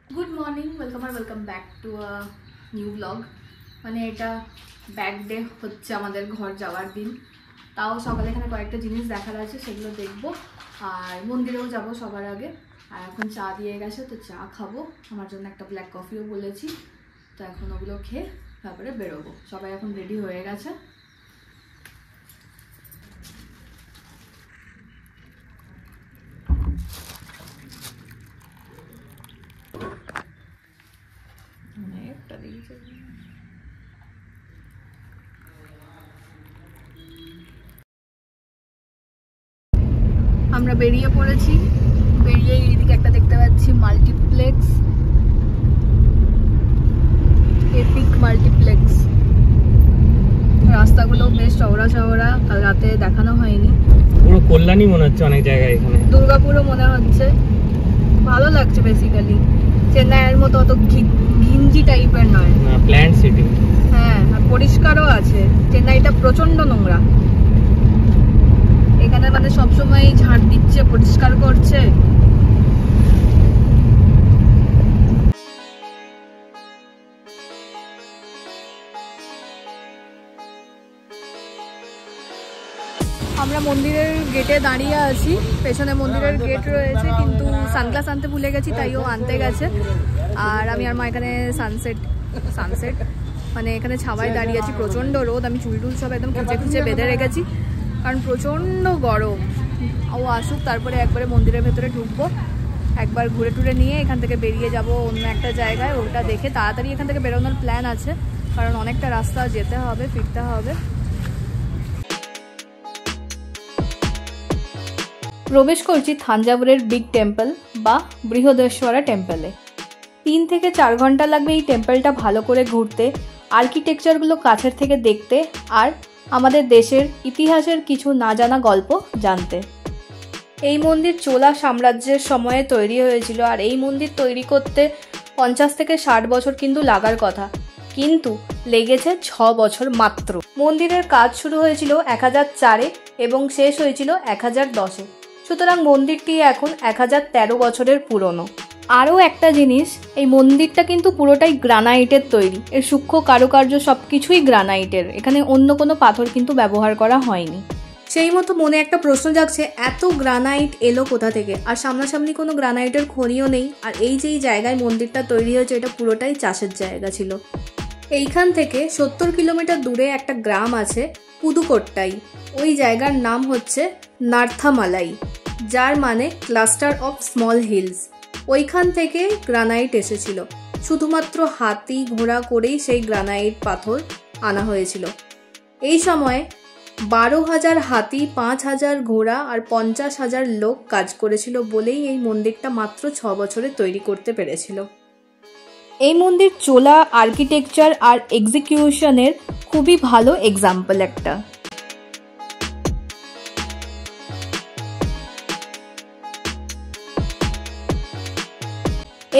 Good morning welcome back to a new blog. মানে এটা back day হচ্ছে আমাদের ঘর যাওয়ার দিন। তাও সকালে এখানে কয়েকটা জিনিস দেখার আছে, সেগুলো দেখবো আর মন্দিরেও যাব সবার আগে। আর এখন চা দিয়ে গেছে, তো চা খাবো। আমার জন্য একটা ব্ল্যাক কফিও বলেছি, তো এখন ওগুলো খেয়ে তারপরে বেরোবো। সবাই এখন রেডি হয়ে গেছে। আমরা বেরিয়ে পড়েছি। বেরিয়ে এইদিকে একটা দেখতে পাচ্ছি মাল্টিপ্লেক্স, এপিক মাল্টিপ্লেক্স। রাস্তাগুলো বেশ চওড়া, কাল রাতে দেখানো হয়নি। পুরো কল্যাণী মনে হচ্ছে অনেক জায়গায়, এখানে দুর্গাপুরও মনে হচ্ছে। ভালো লাগছে বেসিক্যালি। চেন্নাইয়ের মতো অত ঘিঞ্জি টাইপের নয়, প্ল্যান্ট সিটি। হ্যাঁ, আর পরিষ্কারও আছে। চেন্নাইটা প্রচন্ড নোংরা। এখানে মানে সবসময় ঝাড় দিচ্ছে, পরিষ্কার করছে। আমরা মন্দিরের গেটে দাঁড়িয়ে আছি। পেছনে মন্দিরের গেট রয়েছে, কিন্তু সানগ্লাস আনতে ভুলে গেছি, তাই ও আনতে গেছে। আর আমি আর মা এখানে সানসেট মানে এখানে ছাওয়ায় দাঁড়িয়ে আছি। প্রচন্ড রোদ। আমি চুল টুল সব একদম খুঁজে বেঁধে রেখেছি, কারণ প্রচন্ড গরম। ও আসুক, তারপরে একবারে মন্দিরের ভেতরে ঢুকবো। একবার ঘুরে টুরে নিয়ে এখান থেকে বেরিয়ে যাব অন্য একটা জায়গায়। ওটা দেখে তাড়াতাড়ি এখান থেকে বেরোনোর প্ল্যান আছে, কারণ অনেকটা রাস্তা যেতে হবে, ফিরতে হবে। প্রবেশ করছি থাঞ্জাভুরের বিগ টেম্পল বা বৃহদেশ্বরা টেম্পলে। 3 থেকে 4 ঘন্টা লাগবে এই টেম্পলটা ভালো করে ঘুরতে, আর্কিটেকচারগুলো কাছের থেকে দেখতে, আর আমাদের দেশের ইতিহাসের কিছু না জানা গল্প জানতে। এই মন্দির চোলা সাম্রাজ্যের সময়ে তৈরি হয়েছিল, আর এই মন্দির তৈরি করতে 50 থেকে 60 বছর কিন্তু লাগার কথা, কিন্তু লেগেছে 6 বছর মাত্র। মন্দিরের কাজ শুরু হয়েছিল 1004-এ এবং শেষ হয়েছিল 1010-এ। সুতরাং মন্দিরটি এখন 1013 বছরের পুরনো। আরও একটা জিনিস, এই মন্দিরটা কিন্তু পুরোটাই গ্রানাইটের তৈরি। এর সূক্ষ্ম কারুকার্য সবকিছুই গ্রানাইটের। এখানে অন্য কোনো পাথর কিন্তু ব্যবহার করা হয়নি। সেই মতো মনে একটা প্রশ্ন জাগছে, এত গ্রানাইট এলো কোথা থেকে? আর সামনাসামনি কোনো গ্রানাইটের খনিও নেই। আর এই যেই জায়গায় মন্দিরটা তৈরি হয়েছে, এটা পুরোটাই চাষের জায়গা ছিল। এইখান থেকে 70 কিলোমিটার দূরে একটা গ্রাম আছে, পুদুকোট্টাই। ওই জায়গার নাম হচ্ছে নার্থামালাই, যার মানে ক্লাস্টার অফ স্মল হিলস। ওইখান থেকে গ্রানাইট এসেছিল। শুধুমাত্র হাতি ঘোড়া করেই সেই গ্রানাইট পাথর আনা হয়েছিল। এই সময় 12,000 হাতি, 5,000 ঘোড়া আর 50,000 লোক কাজ করেছিল বলেই এই মন্দিরটা মাত্র 6 বছরে তৈরি করতে পেরেছিল। এই মন্দির চোলা আর্কিটেকচার আর এক্সিকিউশনের খুবই ভালো এক্সাম্পল একটা।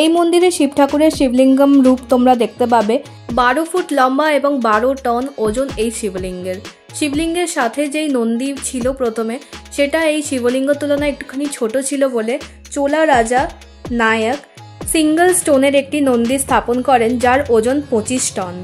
এই মন্দিরে শিব ঠাকুরের শিবলিঙ্গম রূপ তোমরা দেখতে পাবে। 12 ফুট লম্বা এবং 12 টন ওজন এই শিবলিঙ্গের। শিবলিঙ্গের সাথে যেই নন্দী ছিল প্রথমে, সেটা এই শিবলিঙ্গ তুলনায় একটুখানি ছোট ছিল বলে চোলা রাজা নায়ক সিঙ্গল স্টোনের একটি নন্দী স্থাপন করেন, যার ওজন 25 টন।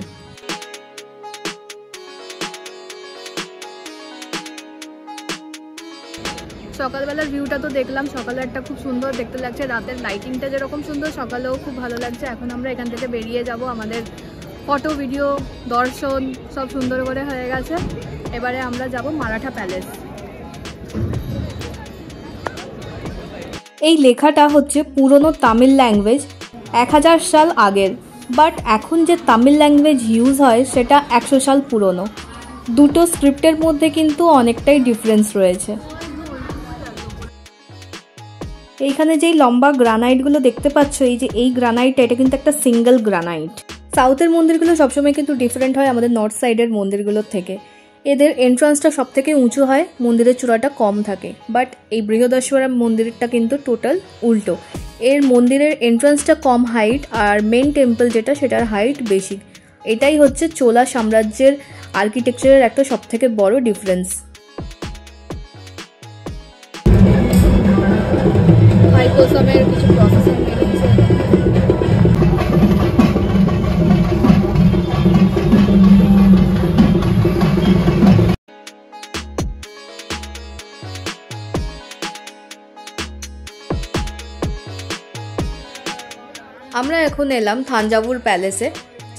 সকালবেলার ভিউটা তো দেখলাম। সকালেরটা খুব সুন্দর দেখতে লাগছে, রাতের লাইটিংটা যেরকম সুন্দর, সকালেও খুব ভালো লাগছে। এখন আমরা এখান থেকে বেরিয়ে যাব। আমাদের ফটো, ভিডিও, দর্শন সব সুন্দর করে হয়ে গেছে। এবারে আমরা যাব মারাঠা প্যালেস। এই লেখাটা হচ্ছে পুরনো তামিল ল্যাঙ্গুয়েজ, 1000 সাল আগের। বাট এখন যে তামিল ল্যাঙ্গুয়েজ ইউজ হয় সেটা 100 সাল পুরনো। দুটো স্ক্রিপ্টের মধ্যে কিন্তু অনেকটাই ডিফারেন্স রয়েছে। এইখানে যেই লম্বা গ্রানাইটগুলো দেখতে পাচ্ছ, এই গ্রানাইট, এটা কিন্তু একটা সিঙ্গেল গ্রানাইট। সাউথের মন্দিরগুলো সবসময় কিন্তু ডিফারেন্ট হয় আমাদের নর্থ সাইডের মন্দিরগুলোর থেকে। এদের এন্ট্রান্সটা সব থেকে উঁচু হয়, মন্দিরের চূড়াটা কম থাকে। বাট এই বৃহদেশ্বরা মন্দিরটা কিন্তু টোটাল উল্টো। এর মন্দিরের এন্ট্রান্সটা কম হাইট, আর মেন টেম্পল যেটা, সেটার হাইট বেশি। এটাই হচ্ছে চোলা সাম্রাজ্যের আর্কিটেকচারের একটা সব থেকে বড় ডিফারেন্স। হাইপোসামের কিছু প্রসেসিং বেরিয়েছে। আমরা এখন এলাম থাঞ্জাভুর প্যালেসে,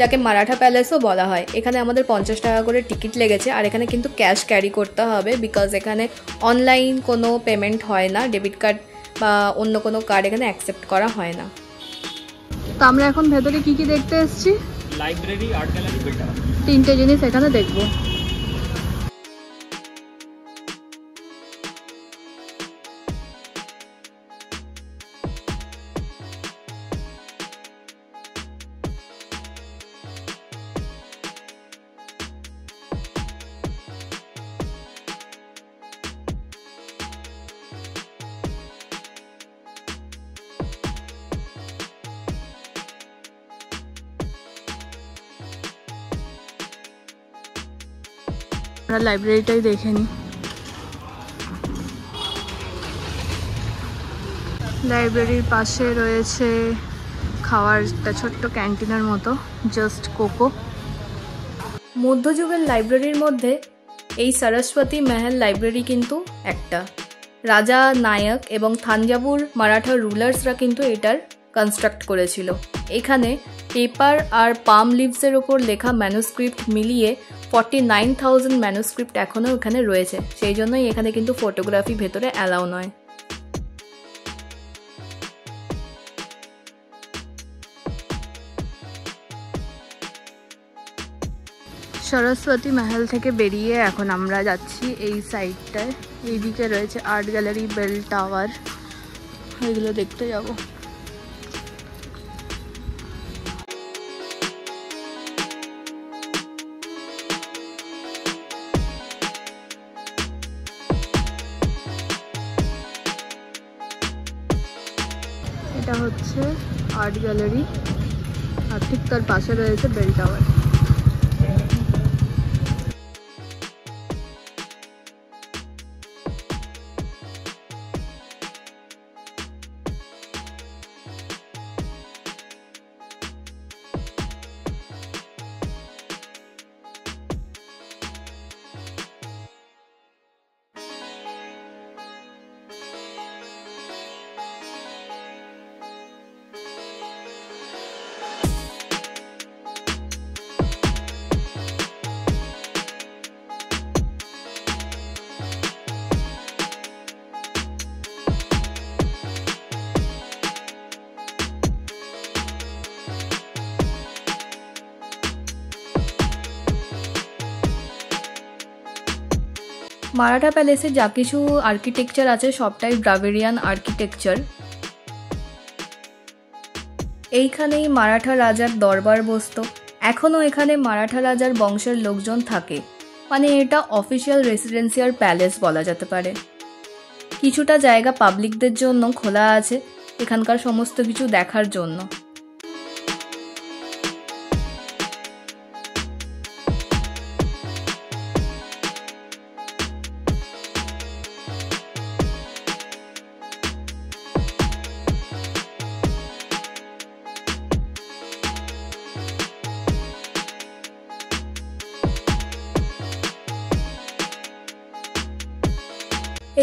যাকে মারাঠা প্যালেসও বলা হয়। এখানে আমাদের 50 টাকা করে টিকিট লেগেছে, আর এখানে কিন্তু ক্যাশ ক্যারি করতে হবে, বিকজ এখানে অনলাইন কোনো পেমেন্ট হয় না, ডেবিট কার্ড বা অন্য কোনো কার্ড এখানে অ্যাকসেপ্ট করা হয় না। তো আমরা এখন ভেতরে কি কি দেখতে এসেছি? Library, art gallery, build up, 3টে জিনিস এখানে দেখবো। আমরা লাইব্রেরিটাই দেখে নিই। লাইব্রেরির পাশে রয়েছে খাওয়ার একটা ছোট্ট ক্যান্টিনের মতো, জাস্ট কোকো। মধ্যযুগের লাইব্রেরির মধ্যে এই সরস্বতী মহল লাইব্রেরি কিন্তু একটা। রাজা নায়ক এবং থাঞ্জাভুর মারাঠা রুলার্সরা কিন্তু এটার কনস্ট্রাক্ট করেছিল। এখানে পেপার আর পাম লিভসের ওপর লেখা ম্যানুস্ক্রিপ্ট মিলিয়ে 49,000 ম্যানুস্ক্রিপ্ট এখনও এখানে রয়েছে। সেই জন্যই এখানে কিন্তু ফটোগ্রাফি ভেতরে অ্যালাউ নয়। সরস্বতী মহল থেকে বেরিয়ে এখন আমরা যাচ্ছি এই সাইডটায়। এইদিকে রয়েছে আর্ট গ্যালারি, বেল টাওয়ার, এগুলো দেখতে যাব। এটা হচ্ছে আর্ট গ্যালারি, আর ঠিক তার পাশে রয়েছে বেল টাওয়ার। মারাঠা প্যালেসে যা কিছু আর্কিটেকচার আছে সবটাই দ্রাবিড়িয়ান আর্কিটেকচার। এইখানেই মারাঠা রাজার দরবার বসতো। এখনও এখানে মারাঠা রাজার বংশের লোকজন থাকে, মানে এটা অফিসিয়াল রেসিডেন্সিয়াল প্যালেস বলা যেতে পারে। কিছুটা জায়গা পাবলিকদের জন্য খোলা আছে এখানকার সমস্ত কিছু দেখার জন্য।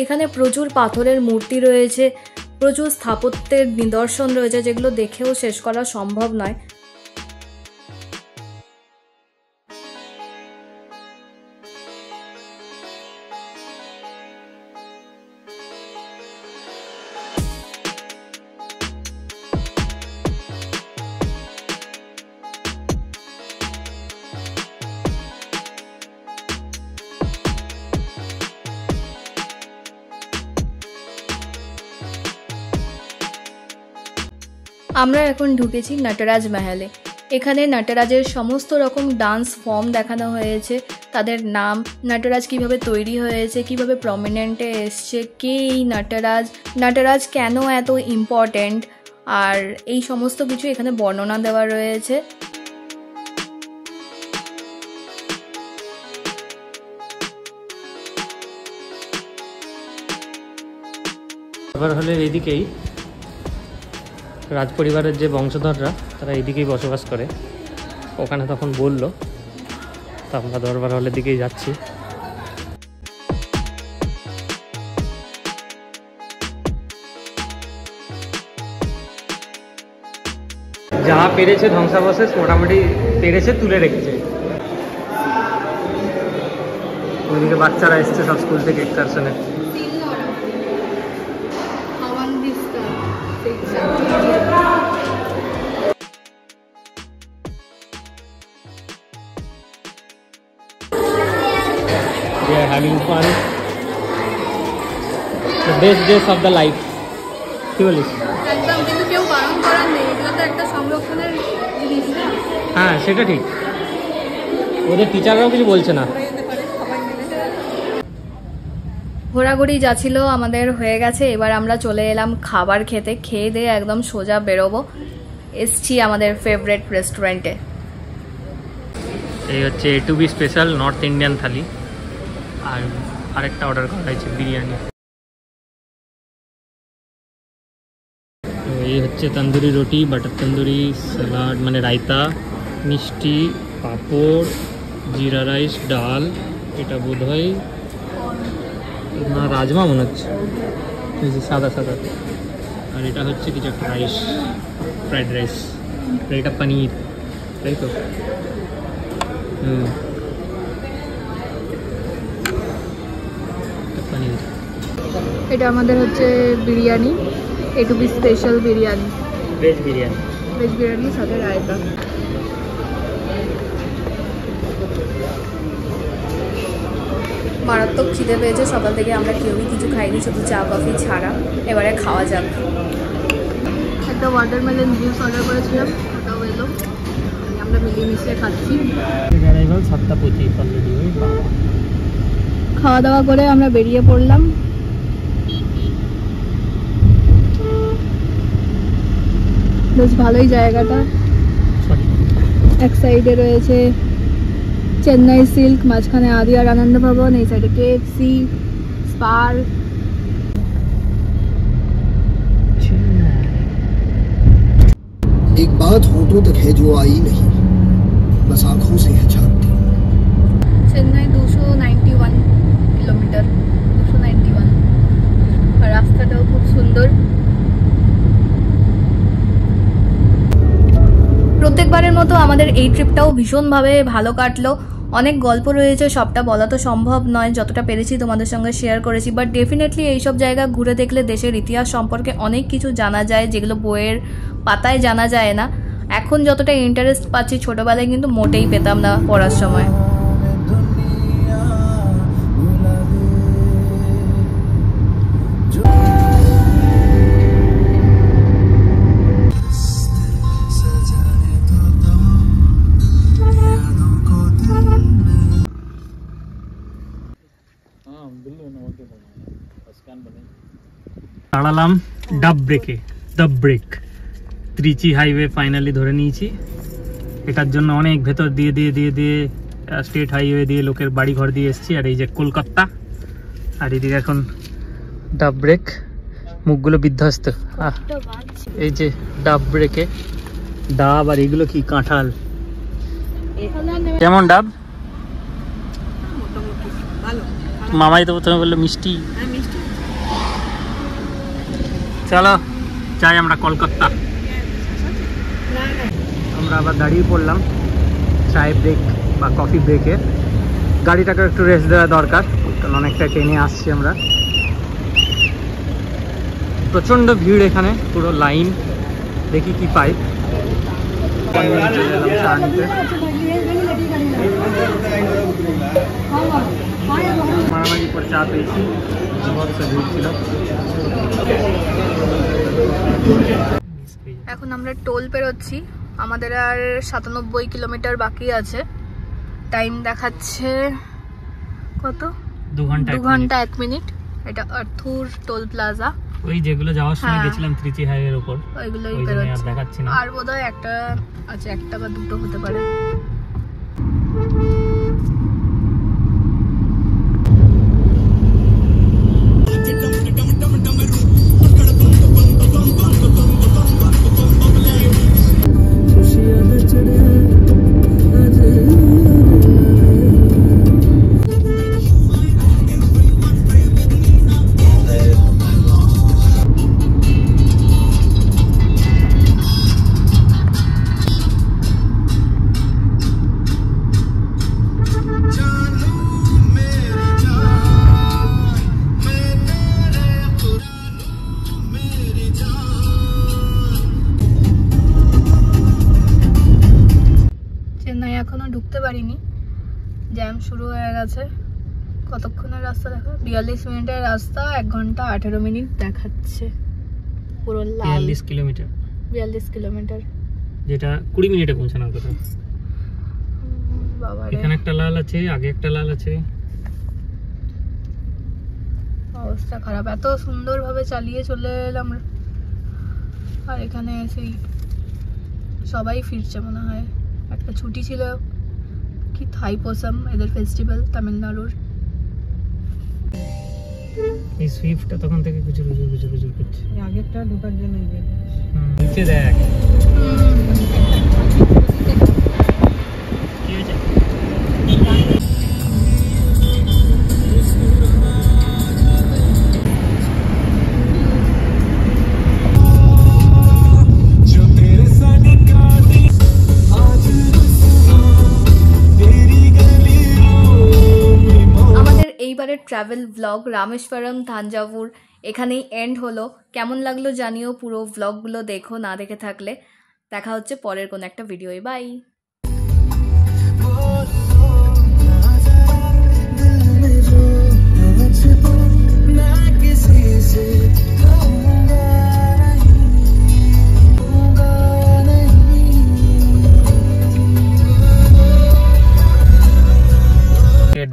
এখানে প্রচুর পাথরের মূর্তি রয়েছে, প্রচুর স্থাপত্যের নিদর্শন রয়েছে, যেগুলো দেখেও শেষ করা সম্ভব নয়। আমরা এখন ঢুকেছি নটরাজ মহলে। এখানে নটরাজের সমস্ত রকম ডান্স ফর্ম দেখানো হয়েছে, তাদের নাম, নটরাজ কিভাবে তৈরি হয়েছে, কিভাবে প্রমিনেন্টে এসছে, কে এই নটরাজ, নটরাজ কেন এত ইম্পর্ট্যান্ট, আর এই সমস্ত কিছু এখানে বর্ণনা দেওয়া রয়েছে। এবার হলে এইদিকেই রাজ পরিবারের যে বংশধররা তারা এইদিকেই বসবাস করে, ওখানে তখন বললো, তো আমরা দরবার হলের দিকেই যাচ্ছি। যা পেরেছে ধ্বংসাবশেষ মোটামুটি পেরেছে তুলে রেখেছে। ওইদিকে বাচ্চারা এসছে সব স্কুল থেকে এক্সকারশনে। They are having fun. The best days of the life. কি বলিস? একদম, কিন্তু কেউ বারণ করার নেই, এগুলো তো একটা সংরক্ষণের জিনিস না। হ্যাঁ সেটা ঠিক, ওদের টিচাররাও কিছু বলছে না। ঘোরাঘুরি যাচ্ছিল আমাদের হয়ে গেছে, এবার আমরা চলে এলাম খাবার খেতে। খেয়ে দিয়ে একদম সোজা বেরোবো। এসছি আমাদের ফেভারিট রেস্টুরেন্টে। এই হচ্ছে A2B স্পেশাল নর্থ ইন্ডিয়ান থালি, আর আরেকটা অর্ডার করা হয়েছে বিরিয়ানি। তো এই হচ্ছে তন্দুরি রুটি, বাটার তন্দুরি, স্যালাড মানে রায়তা, মিষ্টি, পাঁপড়, জিরা রাইস, ডাল, এটা বোধ হয় না রাজমা মনে হচ্ছে, সাদা সাদা, আর এটা হচ্ছে কিছু একটা রাইস, ফ্রাইড রাইস, এটা পনির, তাই তো। পনির। এটা আমাদের হচ্ছে biryani, A2B special biryani, veg biryani, veg biryani সাথে রায়তা। মারাত্মক খিদে পেয়েছে, সকাল থেকে আমরা কেউই কিছু খাইনি, শুধু চা কফি ছাড়া। এবারে খাওয়া যাক। একটা ওয়াটারমেলন জুস অর্ডার করেছিলাম, ওটাও এলো, আমরা মিলেমিশে খাচ্ছি। Arrival 7:25 already. খাওয়া দাওয়া করে আমরা বেরিয়ে পড়লাম। বেশ ভালোই জায়গাটা। এক সাইডে রয়েছে চেন্নাই সিল্ক, মাঝখানে আদিয়ার আনন্দ ভবন, এই সাইডে KFC, স্পার। एक बात होठों तक है जो आई नहीं, बस आंखों से है झांकती। চেন্নাই 291 কিলোমিটার, 291, আর রাস্তাটাও খুব সুন্দর। প্রত্যেকবারের মতো আমাদের এই ট্রিপটাও ভীষণভাবে ভালো কাটলো। অনেক গল্প রয়েছে, সবটা বলা তো সম্ভব নয়, যতটা পেরেছি তোমাদের সঙ্গে শেয়ার করেছি। বাট ডেফিনেটলি এইসব জায়গা ঘুরে দেখলে দেশের ইতিহাস সম্পর্কে অনেক কিছু জানা যায়, যেগুলো বইয়ের পাতায় জানা যায় না। এখন যতটা ইন্টারেস্ট পাচ্ছি, ছোটোবেলায় কিন্তু মোটেই পেতাম না পড়ার সময়। দাঁড়ালাম ডাব ব্রেকে, ডাব ব্রেক, ত্রিচি হাইওয়ে ফাইনালি ধরে নিয়েছি। এটার জন্য অনেক ভেতর দিয়ে দিয়ে দিয়ে দিয়ে স্টেট হাইওয়ে দিয়ে লোকের বাড়ি ঘর দিয়ে এসেছি। আর এই যে কলকাতা, আর এদিকে এখন ডাব ব্রেক, মুখগুলো বিধ্বস্ত। এই যে ডাব ব্রেকে ডাব, আর এগুলো কি কাঁঠাল। কেমন ডাব? মামাই তো প্রথমে বললো মিষ্টি। চলো যাই আমরা কলকাতা। আমরা আবার দাঁড়িয়ে পড়লাম চায় ব্রেক বা কফি ব্রেকে। গাড়িটাকে একটু রেস্ট দেওয়া দরকার, কারণ অনেকটা ট্রেনে আসছি আমরা। প্রচণ্ড ভিড় এখানে, পুরো লাইন। দেখি কি পাই। চা নিতে মারামারি পর চা পেয়েছি, ভিড় ছিল। এখন আমরা টোল পেরোচ্ছি, আমাদের আর 97 কিলোমিটার বাকি আছে। টাইম দেখাচ্ছে কত? 2 ঘন্টা 1 মিনিট। এটা আর্থুর টোল প্লাজা, ওই যেগুলো যাওয়ার সময় গেছিলাম ত্রিচি হাইওয়ের উপর, ওইগুলোই আর বেরোচ্ছে। দেখাচ্ছি না। আর বোধহয় একটা আছে, একটা বা দুটো হতে পারে। পারিনি, জ্যাম শুরু হয়ে গেছে। কতক্ষণের রাস্তা দেখা, 42 মিনিটের রাস্তা, 1 ঘন্টা 18 মিনিট দেখাচ্ছে। পুরো লাল 42 কিলোমিটার, 42 কিলোমিটার, যেটা 20 মিনিটে পৌঁছানোর কথা। বাবা এখানে একটা লাল আছে, আগে একটা লাল আছে। অবস্থা খারাপ, এত সুন্দরভাবে চালিয়ে চলে এলাম আর এখানে এসেই সবাই ফিরছে মনে হয়। একটা ছুটি ছিল, কি থাইপোসাম এদের ফেস্টিভ্যাল তামিলনাড়ুর। এই সুইফটটা তখন থেকে গুজুর গুজুর গুজুর গুজুর করছে। আগেরটা ঢোকার জন্য নিচে দেখ কি হয়েছে। এইবারের ট্রাভেল ব্লগ রামেশ্বরম থাঞ্জাভুর এখানেই এন্ড হলো। কেমন লাগলো জানিও, পুরো ব্লগগুলো দেখো না দেখে থাকলে। দেখা হচ্ছে পরের কোনো একটা ভিডিওয়, বাই।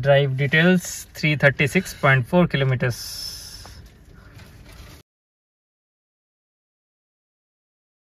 Drive details 336.4 kilometers.